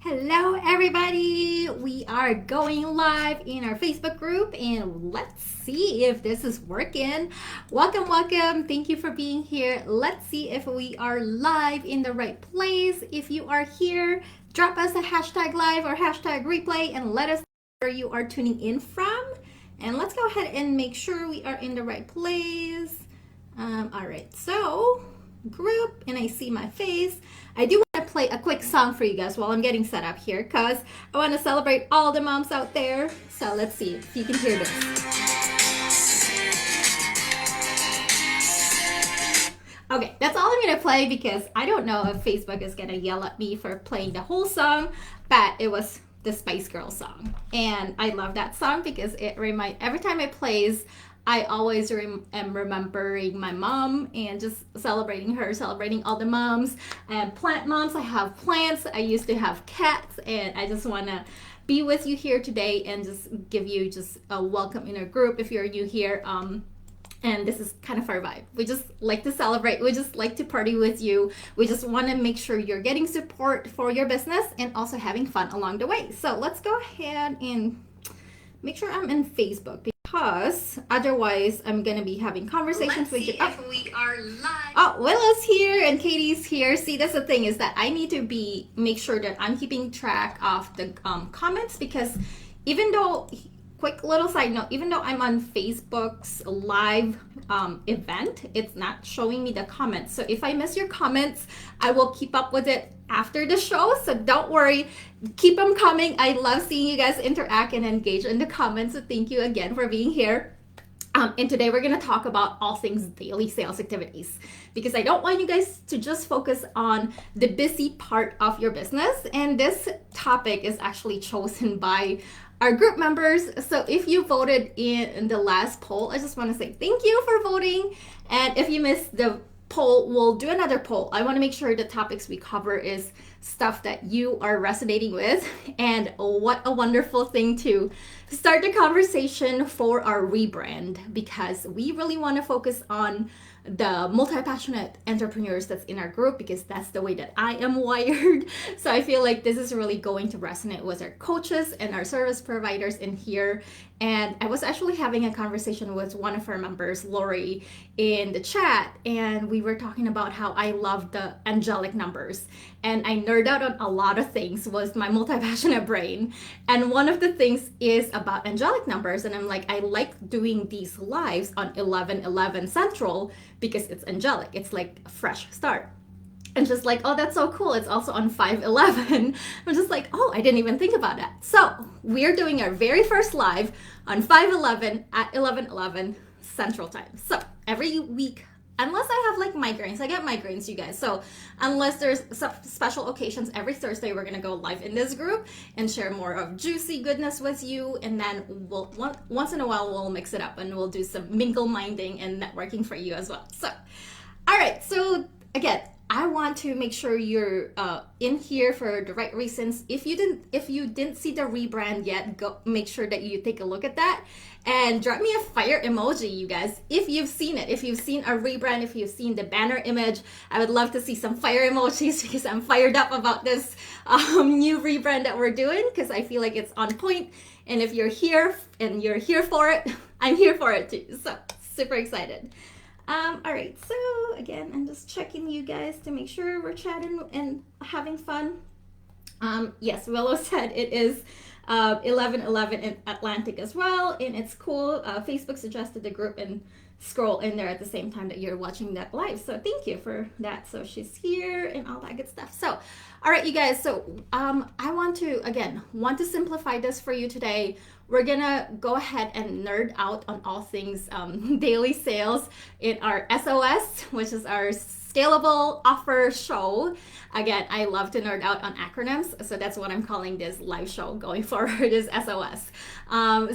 Hello everybody! We are going live in our Facebook group and let's see if this is working. Welcome. Thank you for being here. Let's see if we are live in the right place. If you are here, drop us a hashtag live or hashtag replay and let us know where you are tuning in from. And let's go ahead and make sure we are in the right place. All right, so group, and I see my face. I do want to play a quick song for you guys while I'm getting set up here because I want to celebrate all the moms out there. So let's see if you can hear this. Okay, that's all I'm going to play because I don't know if Facebook is going to yell at me for playing the whole song, but it was the Spice Girls song. And I love that song because every time it plays, I always am remembering my mom and just celebrating her, celebrating all the moms and plant moms. I have plants. I used to have cats, and I just want to be with you here today and just give you just a welcome in our group if you're new here. And this is kind of our vibe. We just like to celebrate. We just like to party with you. We just want to make sure you're getting support for your business and also having fun along the way. So let's go ahead and make sure I'm in Facebook because otherwise I'm going to be having conversations with you. If we are live. Oh, Willow's here and Katie's here. See, that's the thing is that I need to make sure that I'm keeping track of the comments because even though, quick little side note, even though I'm on Facebook's live event, it's not showing me the comments. So if I miss your comments, I will keep up with it after the show. So don't worry, keep them coming. I love seeing you guys interact and engage in the comments. So thank you again for being here. And today we're going to talk about all things daily sales activities because I don't want you guys to just focus on the busy part of your business. And this topic is actually chosen by our group members. So if you voted in the last poll, I just want to say thank you for voting. And if you missed the poll, we'll do another poll. I want to make sure the topics we cover is stuff that you are resonating with. And what a wonderful thing to start the conversation for our rebrand because we really want to focus on the multi-passionate entrepreneurs that's in our group because that's the way that I am wired. So I feel like this is really going to resonate with our coaches and our service providers in here. And I was actually having a conversation with one of our members, Lori, in the chat, and we were talking about how I love the angelic numbers. And I nerd out on a lot of things with my multi-passionate brain. And one of the things is about angelic numbers. And I'm like, I like doing these lives on 11/11 Central because it's angelic. It's like a fresh start. And just like, oh, that's so cool. It's also on 5/11. I'm just like, oh, I didn't even think about that. So we're doing our very first live on 5/11 at 11/11 Central Time. So every week, unless I have like migraines, I get migraines, you guys. So unless there's some special occasions, every Thursday we're gonna go live in this group and share more of juicy goodness with you. And then we'll once in a while we'll mix it up and we'll do some mingle minding and networking for you as well. So, all right. So again, I want to make sure you're in here for the right reasons. If you didn't see the rebrand yet, go make sure that you take a look at that and drop me a fire emoji, you guys. If you've seen it, if you've seen our rebrand, if you've seen the banner image, I would love to see some fire emojis because I'm fired up about this new rebrand that we're doing because I feel like it's on point. And if you're here and you're here for it, I'm here for it too. So super excited. All right, so again, I'm just checking you guys to make sure we're chatting and having fun. Yes, Willow said it is 11/11 in Atlantic as well, and it's cool. Facebook suggested the group and scroll in there at the same time that you're watching that live. So thank you for that. So she's here and all that good stuff. So, all right, you guys. So I want to simplify this for you today. We're gonna go ahead and nerd out on all things daily sales in our S.O.S, which is our Scalable Offer Show. Again, I love to nerd out on acronyms, so that's what I'm calling this live show going forward is S.O.S.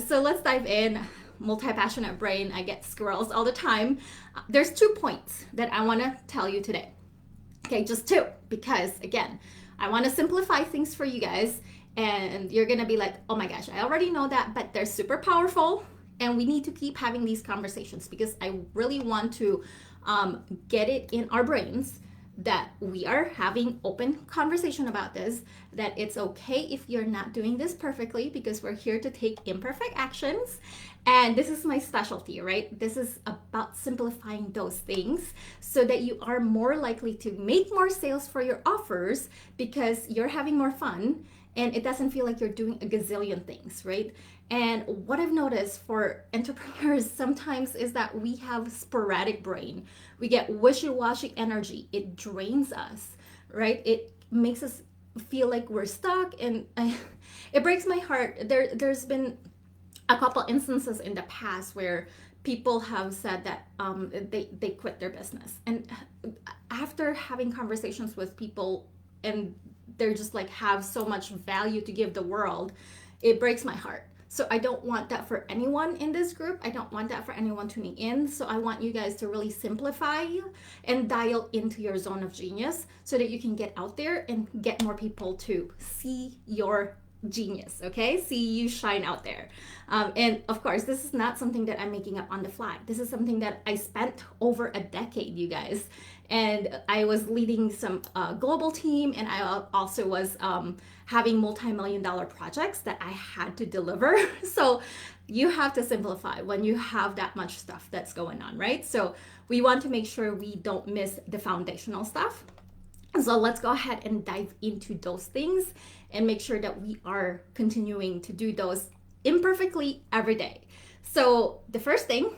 So let's dive in. Multi-passionate brain, I get squirrels all the time. There's 2 points that I want to tell you today. Okay, just 2, because again, I want to simplify things for you guys. And you're gonna be like, oh my gosh, I already know that, but they're super powerful and we need to keep having these conversations because I really want to get it in our brains that we are having open conversation about this, that it's okay if you're not doing this perfectly, because we're here to take imperfect actions. And this is my specialty, right? This is about simplifying those things so that you are more likely to make more sales for your offers because you're having more fun and it doesn't feel like you're doing a gazillion things, right? And what I've noticed for entrepreneurs sometimes is that we have sporadic brain. We get wishy-washy energy. It drains us, right? It makes us feel like we're stuck, and it breaks my heart. There's been a couple instances in the past where people have said that they quit their business, and after having conversations with people, and they're just like have so much value to give the world, it breaks my heart. So I don't want that for anyone in this group. I don't want that for anyone tuning in. So I want you guys to really simplify and dial into your zone of genius so that you can get out there and get more people to see your genius, okay? See you shine out there. And of course, this is not something that I'm making up on the fly. This is something that I spent over a decade, you guys. And I was leading some global team, and I also was having multi-million-dollar projects that I had to deliver. So you have to simplify when you have that much stuff that's going on, right? So we want to make sure we don't miss the foundational stuff. So let's go ahead and dive into those things and make sure that we are continuing to do those imperfectly every day. So the first thing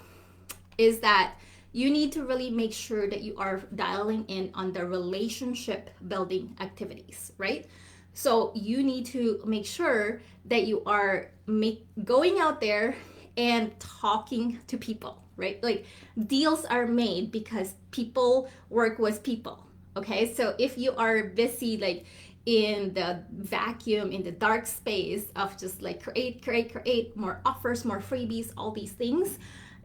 is that you need to really make sure that you are dialing in on the relationship building activities, right? So you need to make sure that you are going out there and talking to people, right? Like deals are made because people work with people, okay? So if you are busy like in the vacuum, in the dark space of just like create more offers, more freebies, all these things,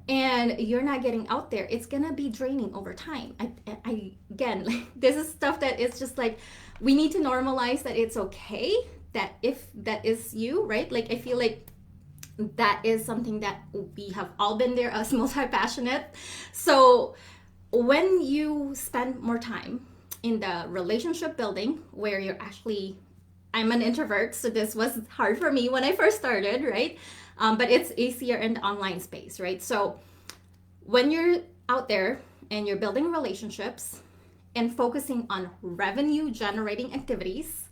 and you're not getting out there, it's gonna be draining over time. I again, like, this is stuff that is just like, we need to normalize that it's okay that if that is you, right? Like I feel like that is something that we have all been there as multi-passionate. So when you spend more time in the relationship building, where you're actually, I'm an introvert, so this was hard for me when I first started, right? But it's easier in the online space, right? So when you're out there and you're building relationships and focusing on revenue generating activities,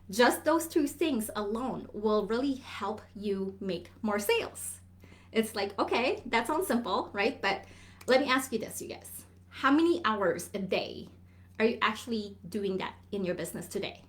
just those two things alone will really help you make more sales. It's like, okay, that sounds simple, right? But let me ask you this, you guys. How many hours a day are you actually doing that in your business today?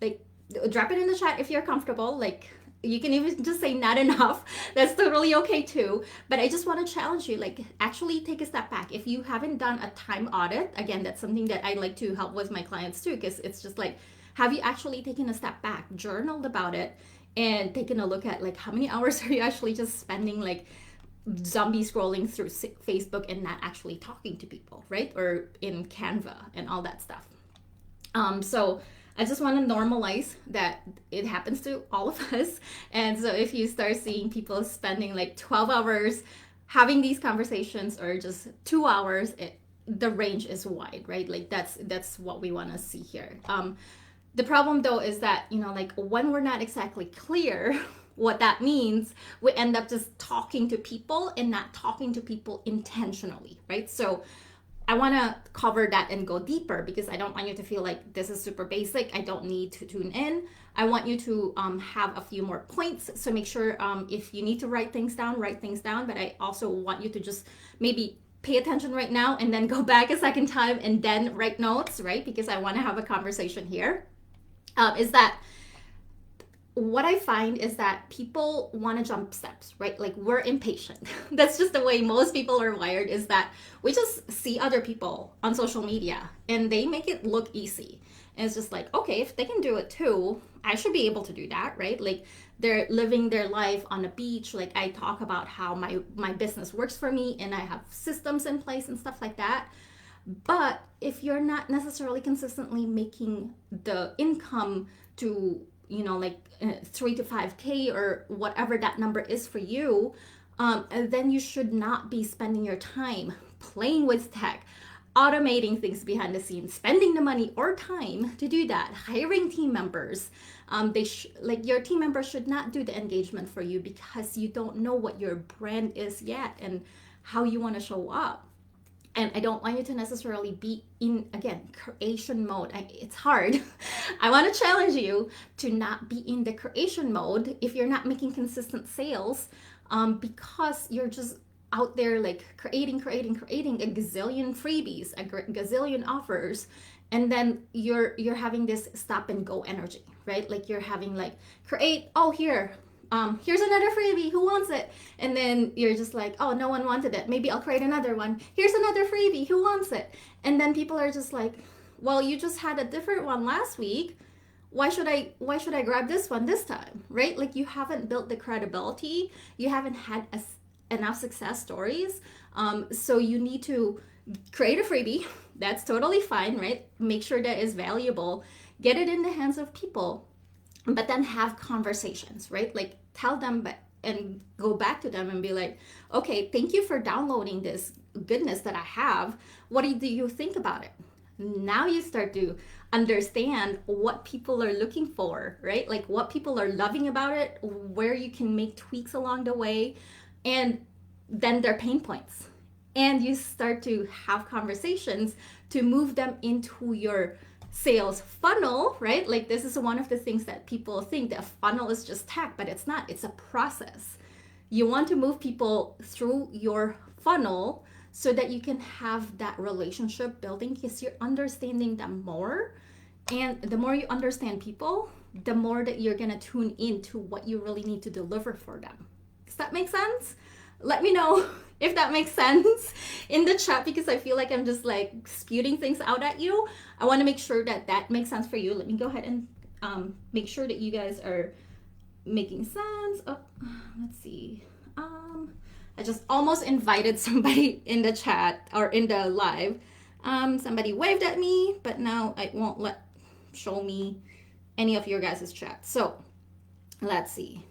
Like, drop it in the chat if you're comfortable. Like, you can even just say not enough. That's totally okay too. But I just want to challenge you, like actually take a step back. If you haven't done a time audit, again, that's something that I like to help with my clients too, because it's just like, have you actually taken a step back, journaled about it, and taken a look at like how many hours are you actually just spending like zombie scrolling through Facebook and not actually talking to people, right? Or in Canva and all that stuff. So I just want to normalize that it happens to all of us. And so if you start seeing people spending like 12 hours having these conversations or just 2 hours, the range is wide, right? Like that's what we want to see here. The problem though is that, you know, like when we're not exactly clear what that means, we end up just talking to people and not talking to people intentionally, right? So I want to cover that and go deeper, because I don't want you to feel like this is super basic. I don't need to tune in. I want you to have a few more points. So make sure if you need to write things down, write things down. But I also want you to just maybe pay attention right now and then go back a second time and then write notes, right? Because I want to have a conversation here. Is that what I find is that people want to jump steps, right? Like we're impatient. That's just the way most people are wired, is that we just see other people on social media and they make it look easy. And it's just like, okay, if they can do it too, I should be able to do that, right? Like they're living their life on a beach. Like I talk about how my business works for me and I have systems in place and stuff like that. But if you're not necessarily consistently making the income to, you know, like 3 to 5K or whatever that number is for you, then you should not be spending your time playing with tech, automating things behind the scenes, spending the money or time to do that, hiring team members. Like your team members should not do the engagement for you because you don't know what your brand is yet and how you want to show up. And I don't want you to necessarily be in, again, creation mode. It's hard. I want to challenge you to not be in the creation mode if you're not making consistent sales, because you're just out there like creating a gazillion freebies, a gazillion offers, and then you're having this stop and go energy, right? Like you're having like create, oh here's another freebie, who wants it? And then you're just like, oh, no one wanted it, maybe I'll create another one, here's another freebie, who wants it? And then people are just like, well, you just had a different one last week, why should I grab this one this time, right? Like you haven't built the credibility, you haven't had enough success stories. So you need to create a freebie. That's totally fine, right? Make sure that is valuable, get it in the hands of people, but then have conversations, right? Like tell them and go back to them and be like, okay, thank you for downloading this goodness that I have. What do you think about it? Now you start to understand what people are looking for, right? Like what people are loving about it, where you can make tweaks along the way, and then their pain points. And you start to have conversations to move them into your sales funnel, right? Like this is one of the things that people think that a funnel is just tech, but it's not. It's a process. You want to move people through your funnel so that you can have that relationship building because you're understanding them more. And the more you understand people, the more that you're going to tune into what you really need to deliver for them. Does that make sense? Let me know if that makes sense in the chat, because I feel like I'm just like spewing things out at you. I want to make sure that that makes sense for you. Let me go ahead and make sure that you guys are making sense. Oh, let's see. I just almost invited somebody in the chat or in the live. Somebody waved at me, but now it won't show me any of your guys' chat. So let's see.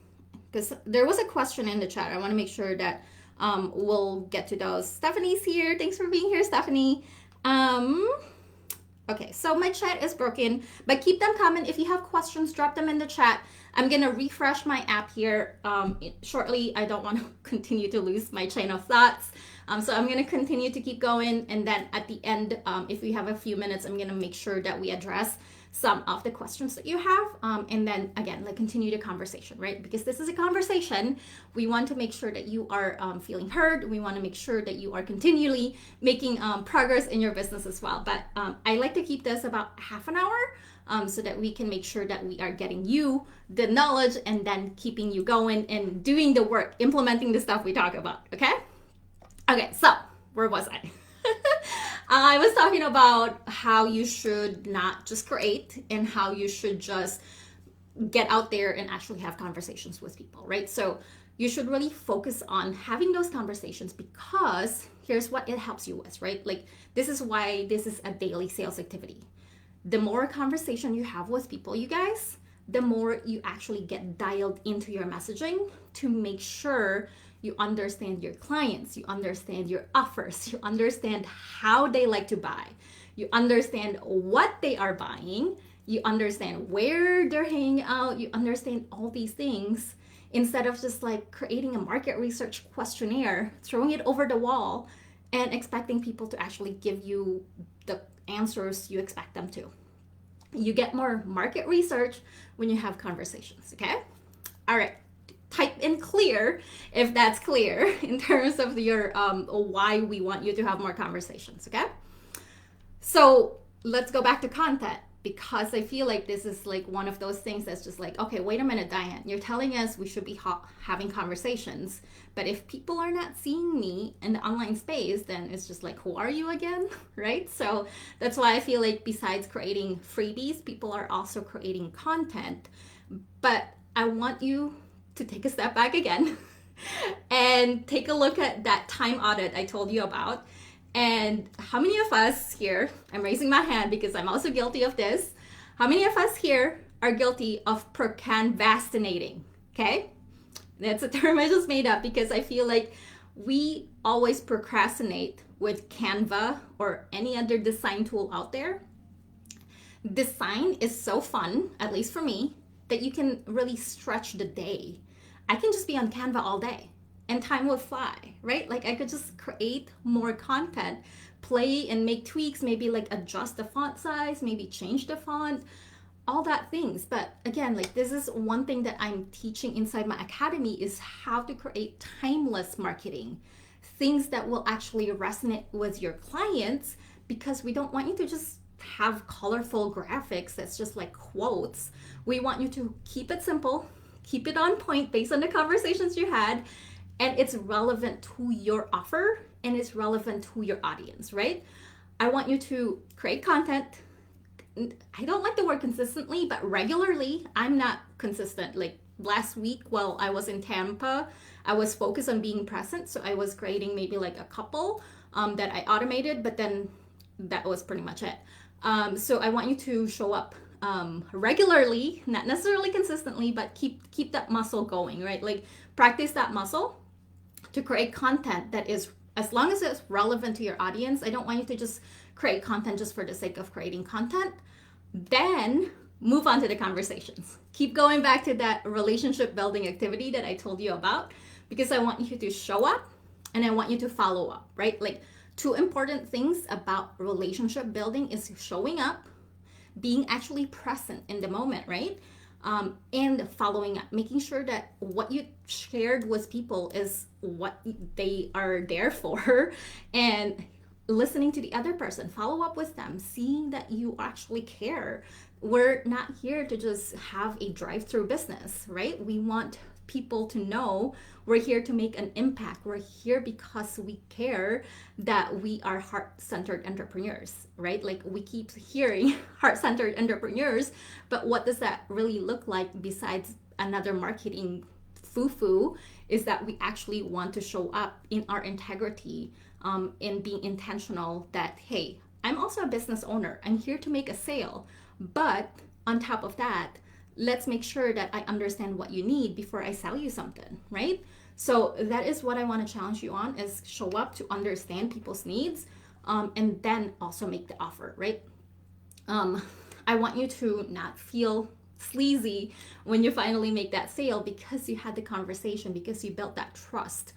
Because there was a question in the chat. I want to make sure that we'll get to those. Stephanie's here. Thanks for being here, Stephanie. Okay, so my chat is broken, but keep them coming. If you have questions, drop them in the chat. I'm going to refresh my app here shortly. I don't want to continue to lose my train of thoughts. So I'm going to continue to keep going. And then at the end, if we have a few minutes, I'm going to make sure that we address some of the questions that you have, and then again, like continue the conversation, right? Because this is a conversation. We want to make sure that you are feeling heard. We want to make sure that you are continually making progress in your business as well. But I like to keep this about half an hour so that we can make sure that we are getting you the knowledge and then keeping you going and doing the work, implementing the stuff we talk about, okay? Okay, so where was I? I was talking about how you should not just create and how you should just get out there and actually have conversations with people, right? So you should really focus on having those conversations, because here's what it helps you with, right? Like this is why this is a daily sales activity. The more conversation you have with people, you guys, the more you actually get dialed into your messaging to make sure you understand your clients, you understand your offers, you understand how they like to buy, you understand what they are buying, you understand where they're hanging out, you understand all these things, instead of just like creating a market research questionnaire, throwing it over the wall, and expecting people to actually give you the answers you expect them to. You get more market research when you have conversations, okay? All right. Type in clear if that's clear in terms of your why we want you to have more conversations, okay? So let's go back to content, because I feel like this is like one of those things that's just like, okay, wait a minute, Diane, you're telling us we should be having conversations, but if people are not seeing me in the online space, then it's just like, who are you again, right? So that's why I feel like besides creating freebies, people are also creating content. But I want you to take a step back again and take a look at that time audit I told you about. And how many of us here, I'm raising my hand because I'm also guilty of this, how many of us here are guilty of Pro-CANVAsinating, okay? That's a term I just made up because I feel like we always procrastinate with Canva or any other design tool out there. Design is so fun, at least for me, that you can really stretch the day. I can just be on Canva all day and time would fly, right? Like I could just create more content, play and make tweaks, maybe like adjust the font size, maybe change the font, all that things. But again, like this is one thing that I'm teaching inside my academy is how to create timeless marketing, things that will actually resonate with your clients, because we don't want you to just have colorful graphics that's just like quotes. We want you to keep it simple, keep it on point based on the conversations you had, and it's relevant to your offer and it's relevant to your audience, right? I want you to create content. I don't like the word consistently, but regularly. I'm not consistent. Like last week while I was in Tampa, I was focused on being present. So I was creating maybe like a couple that I automated, but then that was pretty much it. So I want you to show up regularly, not necessarily consistently, but keep that muscle going, right? Like practice that muscle to create content that is, as long as it's relevant to your audience. I don't want you to just create content just for the sake of creating content. Then move on to the conversations. Keep going back to that relationship building activity that I told you about, because I want you to show up and I want you to follow up, right? Like two important things about relationship building is showing up, being actually present in the moment, right? And following up, making sure that what you shared with people is what they are there for, and listening to the other person, follow up with them, seeing that you actually care. We're not here to just have a drive-through business, right? We want people to know we're here to make an impact. We're here because we care, that we are heart-centered entrepreneurs, right? Like we keep hearing heart-centered entrepreneurs, but what does that really look like besides another marketing foo-foo? Is that we actually want to show up in our integrity, in being intentional that, hey, I'm also a business owner. I'm here to make a sale, but on top of that, let's make sure that I understand what you need before I sell you something, right? So that is what I want to challenge you on, is show up to understand people's needs, and then also make the offer, right? I want you to not feel sleazy when you finally make that sale, because you had the conversation, because you built that trust.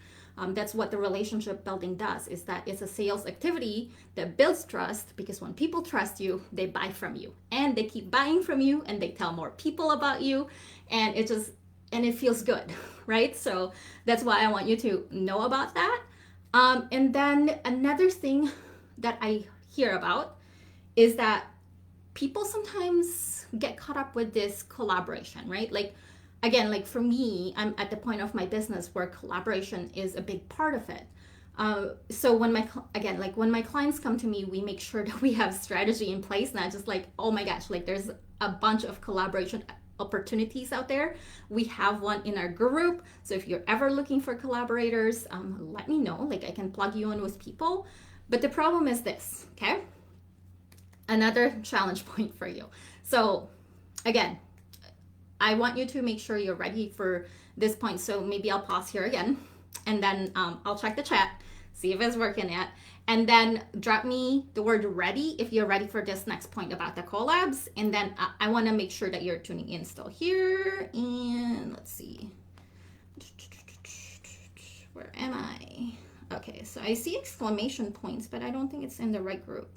That's what the relationship building does, is that it's a sales activity that builds trust, because when people trust you, they buy from you and they keep buying from you and they tell more people about you, and it feels good, right? So that's why I want you to know about that. And then another thing that I hear about is that people sometimes get caught up with this collaboration, right? Like, again, like for me, I'm at the point of my business where collaboration is a big part of it. So when my clients come to me, we make sure that we have strategy in place, not just like, oh my gosh, like there's a bunch of collaboration opportunities out there. We have one in our group. So if you're ever looking for collaborators, let me know, like I can plug you in with people. But the problem is this, okay? Another challenge point for you. So again, I want you to make sure you're ready for this point. So maybe I'll pause here again, and then I'll check the chat, see if it's working yet. And then drop me the word ready if you're ready for this next point about the collabs. And then I want to make sure that you're tuning in still here. And let's see. Where am I? Okay, so I see exclamation points, but I don't think it's in the right group.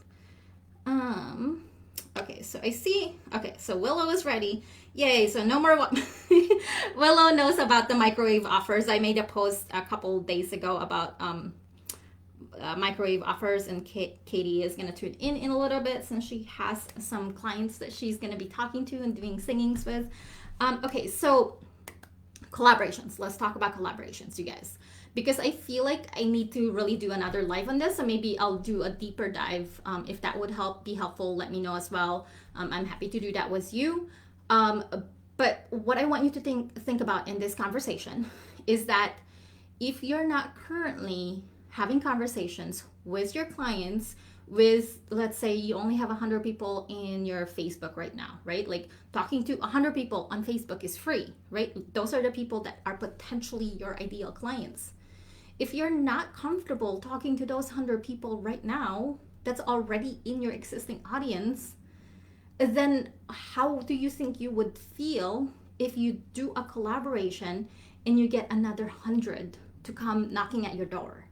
Okay, so I see. Okay, so Willow is ready. Yay, so no more Willow knows about the microwave offers. I made a post a couple days ago about microwave offers, and Katie is going to tune in a little bit since she has some clients that she's going to be talking to and doing singings with. Okay, so collaborations. Let's talk about collaborations, you guys, because I feel like I need to really do another live on this, so maybe I'll do a deeper dive. If that would be helpful, let me know as well. I'm happy to do that with you. But what I want you to think about in this conversation is that if you're not currently having conversations with your clients, with, let's say you only have 100 people in your Facebook right now, right? Like talking to 100 people on Facebook is free, right? Those are the people that are potentially your ideal clients. if you're not comfortable talking to those 100 people right now that's already in your existing audience, then how do you think you would feel if you do a collaboration and you get another 100 to come knocking at your door,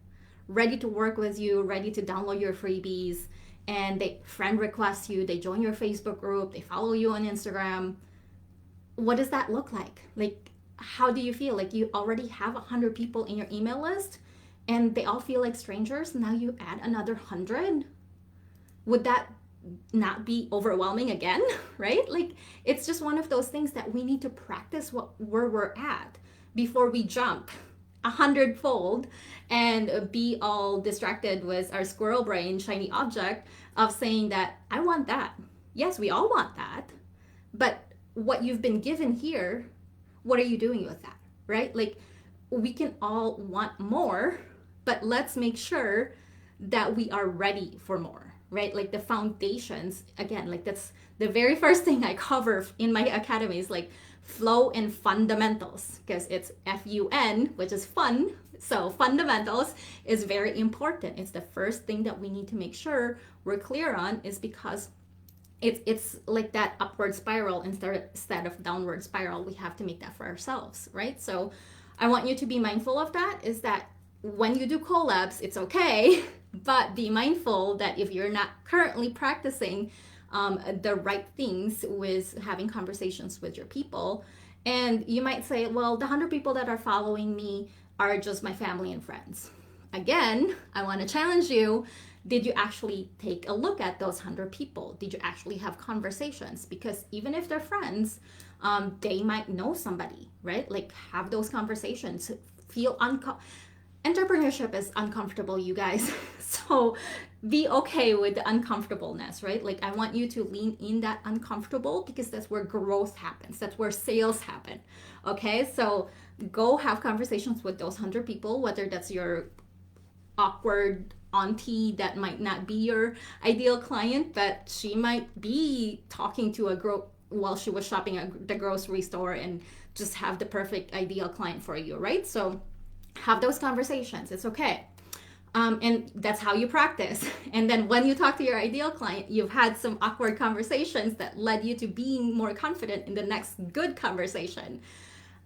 ready to work with you, ready to download your freebies, and they friend request you, they join your Facebook group, they follow you on Instagram? What does that look like? Like, how do you feel? Like, you already have 100 people in your email list and they all feel like strangers. Now you add another 100. Would that not be overwhelming again? Right? Like, it's just one of those things that we need to practice where we're at before we jump 100-fold and be all distracted with our squirrel brain shiny object of saying that I want that. Yes, we all want that, but what you've been given here, what are you doing with that? Right? Like, we can all want more, but let's make sure that we are ready for more, right? Like, the foundations, again, like, that's the very first thing I cover in my academy is like flow and fundamentals, because it's FUN, which is fun. So fundamentals is very important. It's the first thing that we need to make sure we're clear on, is because it's like that upward spiral instead of downward spiral. We have to make that for ourselves, right? So I want you to be mindful of that, is that when you do collabs, it's okay, but be mindful that if you're not currently practicing the right things with having conversations with your people, and you might say, well, the 100 people that are following me are just my family and friends. Again, I want to challenge you. Did you actually take a look at those 100 people? Did you actually have conversations? Because even if they're friends, they might know somebody, right? Like, have those conversations. Feel entrepreneurship is uncomfortable, you guys. So be okay with the uncomfortableness, right? Like, I want you to lean in that uncomfortable, because that's where growth happens. That's where sales happen. Okay, so go have conversations with those 100 people, whether that's your awkward auntie that might not be your ideal client, but she might be talking to while she was shopping at the grocery store and just have the perfect ideal client for you, right? So have those conversations. It's okay. And that's how you practice. And then when you talk to your ideal client, you've had some awkward conversations that led you to being more confident in the next good conversation.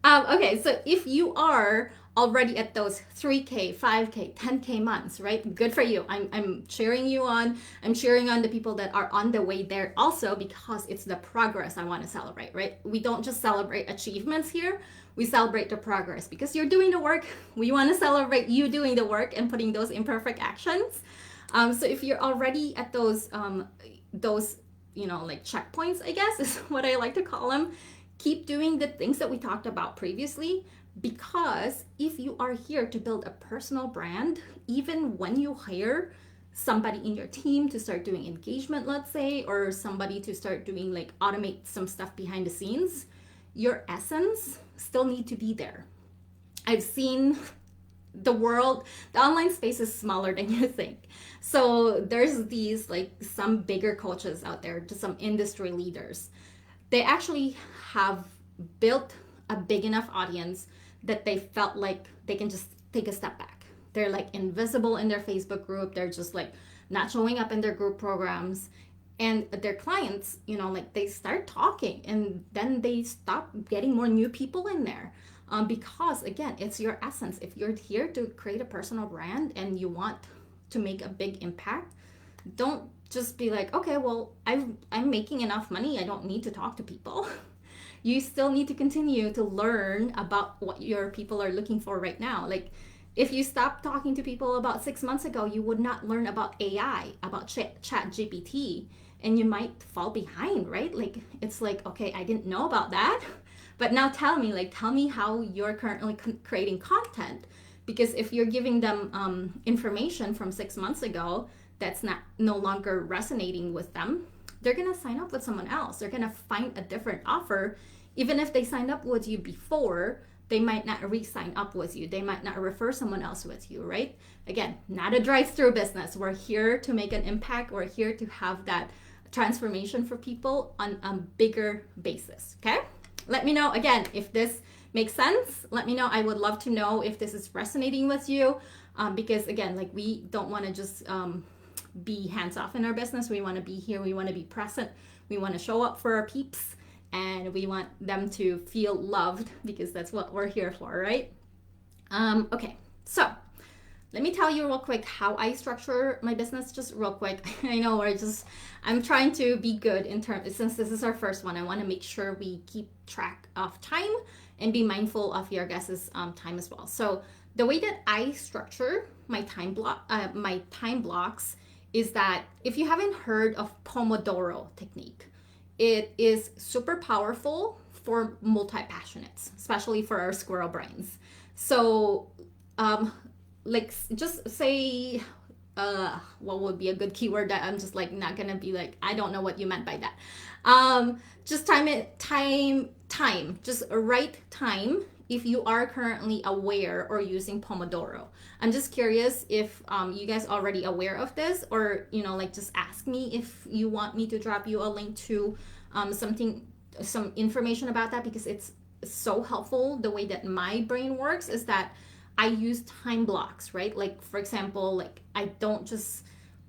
Okay, so if you are already at those 3K, 5K, 10K months, right? Good for you. I'm cheering you on. I'm cheering on the people that are on the way there also, because it's the progress I want to celebrate, right? We don't just celebrate achievements here. We celebrate the progress, because you're doing the work. We want to celebrate you doing the work and putting those imperfect actions. So if you're already at those, like checkpoints, I guess is what I like to call them, keep doing the things that we talked about previously, because if you are here to build a personal brand, even when you hire somebody in your team to start doing engagement, let's say, or somebody to start doing like automate some stuff behind the scenes, your essence still need to be there. I've seen the online space is smaller than you think. So there's these like some bigger coaches out there, just some industry leaders. They actually have built a big enough audience that they felt like they can just take a step back. They're like invisible in their Facebook group. They're just like not showing up in their group programs. And their clients, like they start talking, and then they stop getting more new people in there. Because again, it's your essence. If you're here to create a personal brand and you want to make a big impact, don't just be like, okay, well, I'm making enough money. I don't need to talk to people. You still need to continue to learn about what your people are looking for right now. Like, if you stopped talking to people about 6 months ago, you would not learn about AI, about chat GPT, and you might fall behind, right? Like, it's like, okay, I didn't know about that, but now tell me how you're currently creating content. Because if you're giving them information from 6 months ago that's no longer resonating with them, they're gonna sign up with someone else. They're gonna find a different offer. Even if they signed up with you before, they might not re-sign up with you. They might not refer someone else with you, right? Again, not a drive-through business. We're here to make an impact. We're here to have that transformation for people on a bigger basis, okay? Let me know, again, if this make sense? Let me know. I would love to know if this is resonating with you, because again, like we don't want to just be hands off in our business. We want to be here. We want to be present. We want to show up for our peeps, and we want them to feel loved, because that's what we're here for, right? Okay, so let me tell you real quick how I structure my business, just real quick. I know I'm trying to be good in terms, since this is our first one, I want to make sure we keep track of time and be mindful of your guys' time as well. So the way that I structure my time blocks is that, if you haven't heard of Pomodoro technique, it is super powerful for multi-passionates, especially for our squirrel brains. So like, just say what would be a good keyword that I'm just like not gonna be like, I don't know what you meant by that. Just time, just write time if you are currently aware or using Pomodoro. I'm just curious if you guys already aware of this, or like, just ask me if you want me to drop you a link to some information about that, because it's so helpful. The way that my brain works is that I use time blocks, right? Like, for example, like, I don't just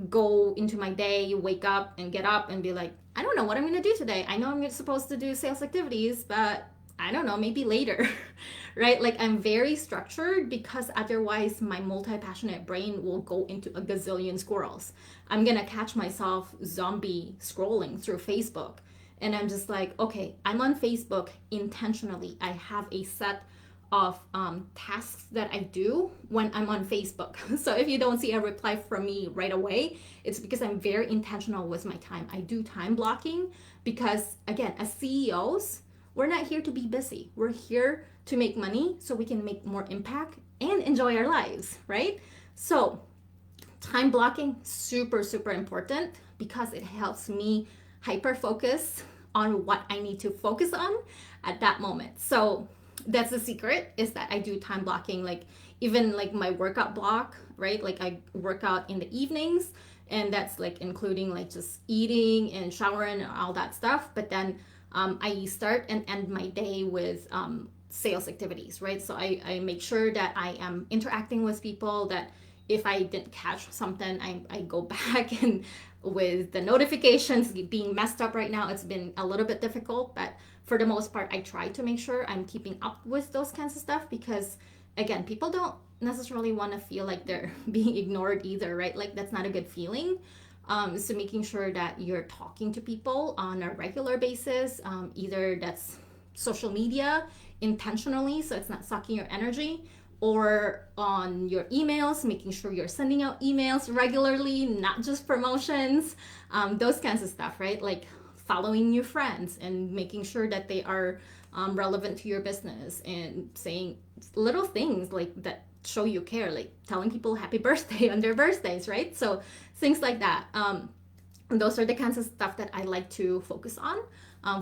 go into my day, wake up and get up and be like, I don't know what I'm going to do today. I know I'm supposed to do sales activities, but I don't know, maybe later, right? Like, I'm very structured, because otherwise my multi-passionate brain will go into a gazillion squirrels. I'm going to catch myself zombie scrolling through Facebook. And I'm just like, okay, I'm on Facebook intentionally. I have a set of tasks that I do when I'm on Facebook. So if you don't see a reply from me right away, it's because I'm very intentional with my time. I do time blocking because, again, as CEOs, we're not here to be busy. We're here to make money so we can make more impact and enjoy our lives, right? So time blocking, super, super important, because it helps me hyper focus on what I need to focus on at that moment. So that's the secret, is that I do time blocking, like even like my workout block, right? Like, I work out in the evenings, and that's like including like just eating and showering and all that stuff. But then I start and end my day with sales activities, right? So I make sure that I am interacting with people, that if I didn't catch something, I go back, and with the notifications being messed up right now, it's been a little bit difficult, but for the most part, I try to make sure I'm keeping up with those kinds of stuff, because, again, people don't necessarily want to feel like they're being ignored either, right? Like, that's not a good feeling. So making sure that you're talking to people on a regular basis, either that's social media intentionally, so it's not sucking your energy, or on your emails, making sure you're sending out emails regularly, not just promotions, those kinds of stuff, right? Like, following new friends and making sure that they are relevant to your business, and saying little things like that show you care, like telling people happy birthday on their birthdays, right? So things like that. Those are the kinds of stuff that I like to focus on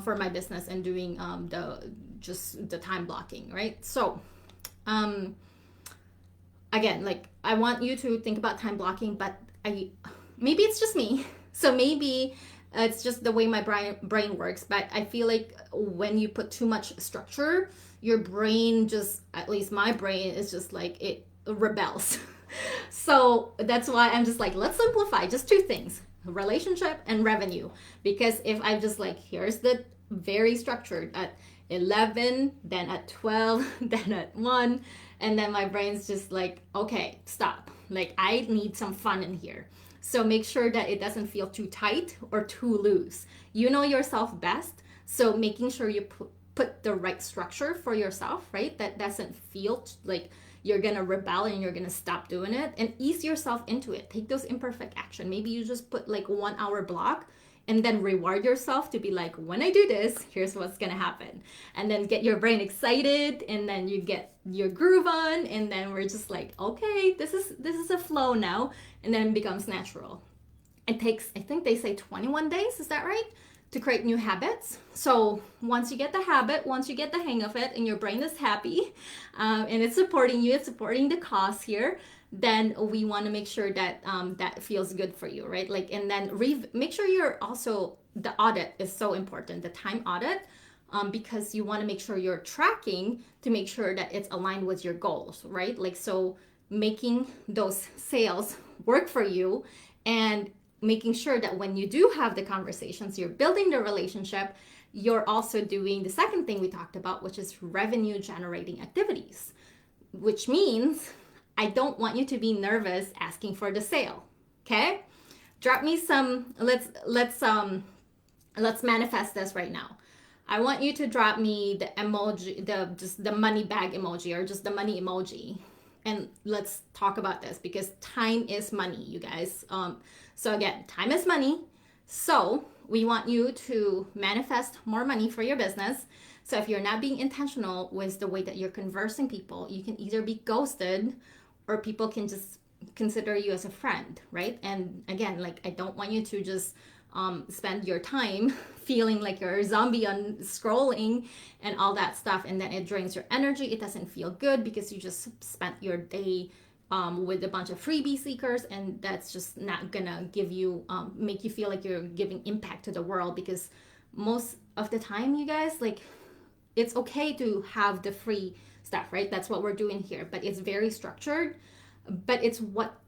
for my business, and doing the time blocking, right? So again, like, I want you to think about time blocking, but maybe it's just me. So maybe it's just the way my brain works, but I feel like when you put too much structure, your brain just, at least my brain, is just like, it rebels. So that's why I'm just like, let's simplify, just two things, relationship and revenue. Because if I'm just like, here's the very structured at 11, then at 12, then at 1, and then my brain's just like, okay, stop. Like, I need some fun in here. So make sure that it doesn't feel too tight or too loose. You know yourself best. So making sure you put the right structure for yourself, right? That doesn't feel like you're going to rebel and you're going to stop doing it, and ease yourself into it. Take those imperfect action. Maybe you just put like 1 hour block, and then reward yourself to be like, when I do this, here's what's going to happen. And then get your brain excited, and then you get your groove on, and then we're just like, okay, this is a flow now, and then it becomes natural. It takes, I think they say 21 days, is that right? To create new habits. So once you get the habit, once you get the hang of it, and your brain is happy, and it's supporting you, it's supporting the cause here, then we want to make sure that that feels good for you, right? Like, and then make sure you're also, the audit is so important, the time audit. because you want to make sure you're tracking to make sure that it's aligned with your goals, right? Like, so making those sales work for you and making sure that when you do have the conversations, you're building the relationship, you're also doing the second thing we talked about, which is revenue generating activities, which means I don't want you to be nervous asking for the sale. Okay? Drop me some, let's manifest this right now. I want you to drop me the emoji, just the money bag emoji, or just the money emoji. And let's talk about this, because time is money, you guys. So again, time is money. So we want you to manifest more money for your business. So if you're not being intentional with the way that you're conversing people, you can either be ghosted or people can just consider you as a friend, right? And again, like, I don't want you to just spend your time feeling like you're a zombie on scrolling and all that stuff, and then it drains your energy. It doesn't feel good because you just spent your day with a bunch of freebie seekers, and that's just not gonna give you make you feel like you're giving impact to the world. Because most of the time, you guys, like, it's okay to have the free stuff, right? That's what we're doing here, but it's very structured. But it's what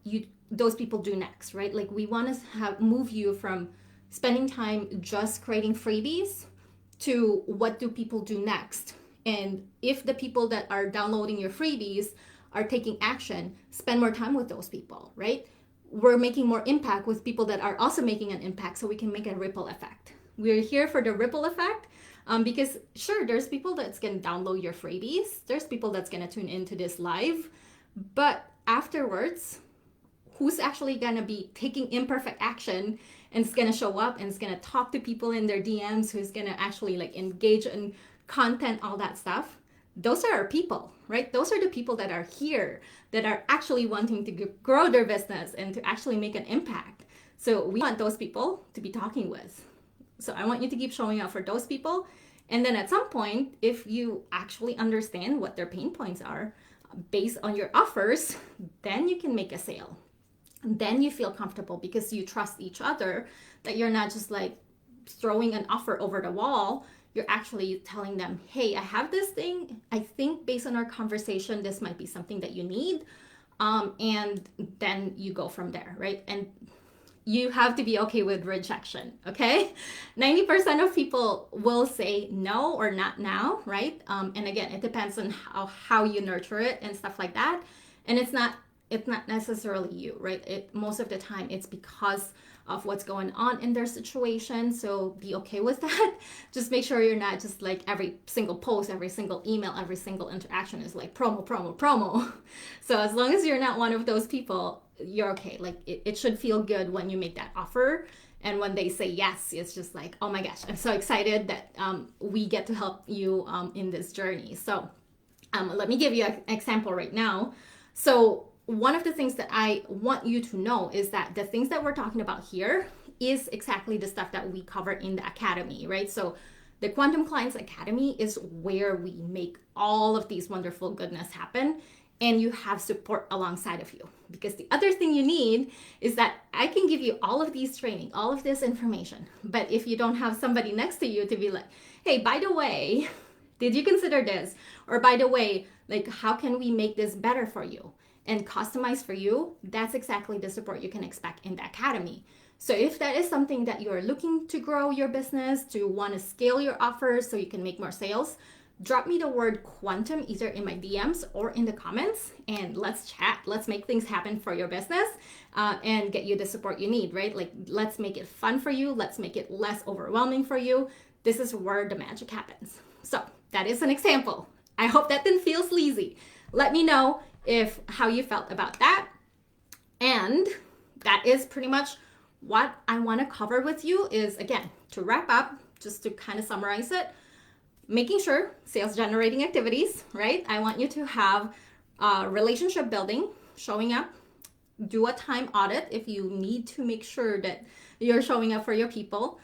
those people do next, right? Like, we want to move you from spending time just creating freebies to what do people do next. And if the people that are downloading your freebies are taking action, spend more time with those people, right? We're making more impact with people that are also making an impact, so we can make a ripple effect. We're here for the ripple effect, because sure, there's people that's going to download your freebies. There's people that's going to tune into this live, but afterwards, who's actually going to be taking imperfect action and is going to show up and is going to talk to people in their DMs, who's going to actually like engage in content, all that stuff? Those are our people, right? Those are the people that are here, that are actually wanting to grow their business and to actually make an impact. So we want those people to be talking with. So I want you to keep showing up for those people. And then at some point, if you actually understand what their pain points are based on your offers, then you can make a sale. Then you feel comfortable because you trust each other, that you're not just like throwing an offer over the wall. You're actually telling them, hey, I have this thing. I think based on our conversation, this might be something that you need. And then you go from there, right? And you have to be okay with rejection, okay? 90% of people will say no or not now, right? And again, it depends on how you nurture it and stuff like that. And it's not necessarily you, right? Most of the time it's because of what's going on in their situation. So be okay with that. Just make sure you're not just like every single post, every single email, every single interaction is like promo, promo, promo. So as long as you're not one of those people, you're okay. Like it should feel good when you make that offer. And when they say yes, it's just like, oh my gosh, I'm so excited that we get to help you in this journey. So let me give you an example right now. So one of the things that I want you to know is that the things that we're talking about here is exactly the stuff that we cover in the academy, right? So the Quantum Clients Academy is where we make all of these wonderful goodness happen, and you have support alongside of you. Because the other thing you need is that I can give you all of these training, all of this information, but if you don't have somebody next to you to be like, hey, by the way, did you consider this? Or by the way, like, how can we make this better for you and customize for you? That's exactly the support you can expect in the academy. So if that is something that you're looking to grow your business, to want to scale your offers so you can make more sales, drop me the word quantum either in my DMs or in the comments, and let's chat. Let's make things happen for your business and get you the support you need, right? Like, let's make it fun for you. Let's make it less overwhelming for you. This is where the magic happens. So that is an example. I hope that didn't feel sleazy. Let me know how you felt about that. And that is pretty much what I want to cover with you. Is, again, to wrap up, just to kind of summarize it, making sure sales generating activities, right? I want you to have relationship building, showing up, do a time audit if you need to make sure that you're showing up for your people,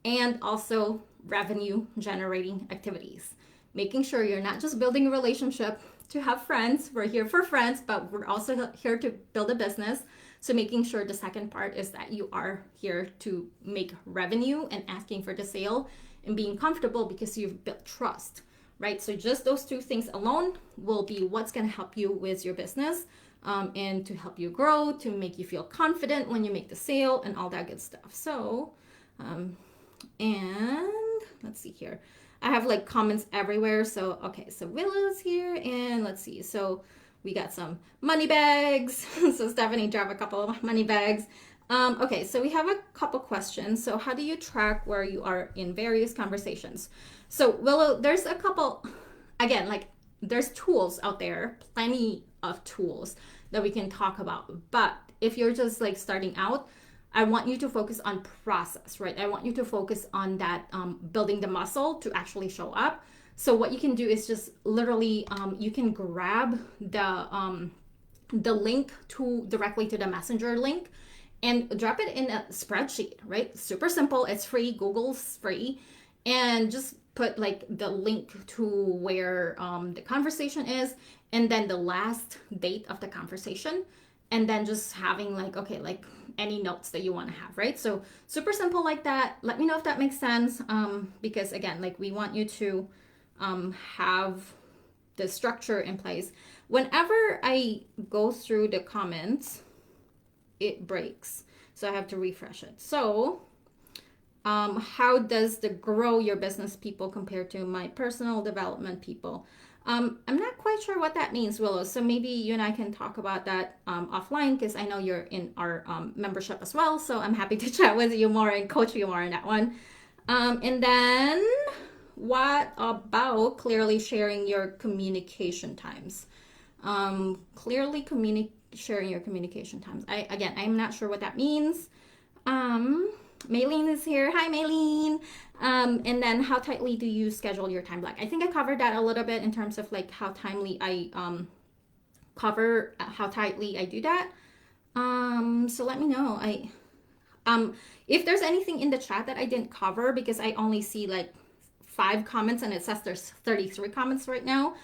and also revenue generating activities. Making sure you're not just building a relationship to have friends. We're here for friends, but we're also here to build a business. So making sure the second part is that you are here to make revenue and asking for the sale. and being comfortable because you've built trust, right? So just those two things alone will be what's going to help you with your business, and to help you grow, to make you feel confident when you make the sale and all that good stuff. So, and let's see here. I have like comments everywhere. So, okay, so Willow's here, and let's see. So we got some money bags. So Stephanie dropped a couple of money bags. Okay, so we have a couple questions. So how do you track where you are in various conversations? So Willow, there's a couple, again, like there's tools out there, plenty of tools that we can talk about. But if you're just like starting out, I want you to focus on process, right? I want you to focus on that, building the muscle to actually show up. So what you can do is just literally, you can grab the link directly to the messenger link and drop it in a spreadsheet, right? Super simple. It's free. Google's free. And just put like the link to where the conversation is, and then the last date of the conversation, and then just having like, okay, like any notes that you want to have, right? So super simple like that. Let me know if that makes sense, because again, like we want you to have the structure in place. Whenever I go through the comments, it breaks, so I have to refresh it. So how does the grow your business people compare to my personal development people? I'm not quite sure what that means, Willow. So maybe you and I can talk about that offline, because I know you're in our membership as well. So I'm happy to chat with you more and coach you more on that one. And then what about clearly sharing your communication times? Clearly sharing your communication times. I'm not sure what that means. Maylene is here. Hi, Maylene. And then how tightly do you schedule your time block? I think I covered that a little bit in terms of like how timely I cover how tightly I do that. So let me know. If there's anything in the chat that I didn't cover, because I only see like 5 comments and it says there's 33 comments right now.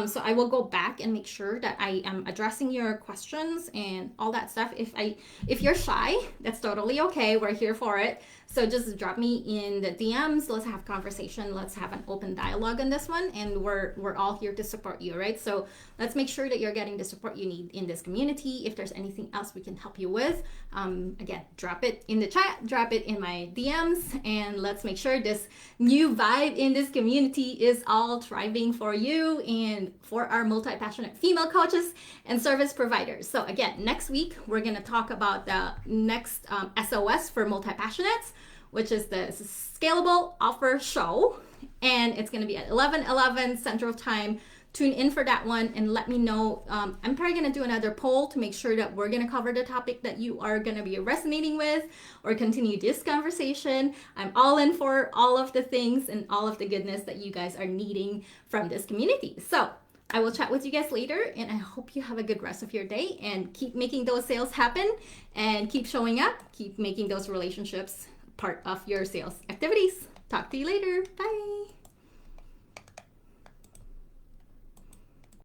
So I will go back and make sure that I am addressing your questions and all that stuff. If you're shy, that's totally okay. We're here for it. So just drop me in the DMs. Let's have conversation. Let's have an open dialogue on this one. And we're all here to support you, right? So let's make sure that you're getting the support you need in this community. If there's anything else we can help you with, again, drop it in the chat, drop it in my DMs, and let's make sure this new vibe in this community is all thriving for you and for our multi-passionate female coaches and service providers. So again, next week, we're going to talk about the next S.O.S for multi-passionates, which is the Scalable Offer Show. And it's going to be at 11:11 Central Time. Tune in for that one and let me know. I'm probably going to do another poll to make sure that we're going to cover the topic that you are going to be resonating with, or continue this conversation. I'm all in for all of the things and all of the goodness that you guys are needing from this community. So I will chat with you guys later, and I hope you have a good rest of your day and keep making those sales happen and keep showing up, keep making those relationships part of your sales activities. Talk to you later. Bye.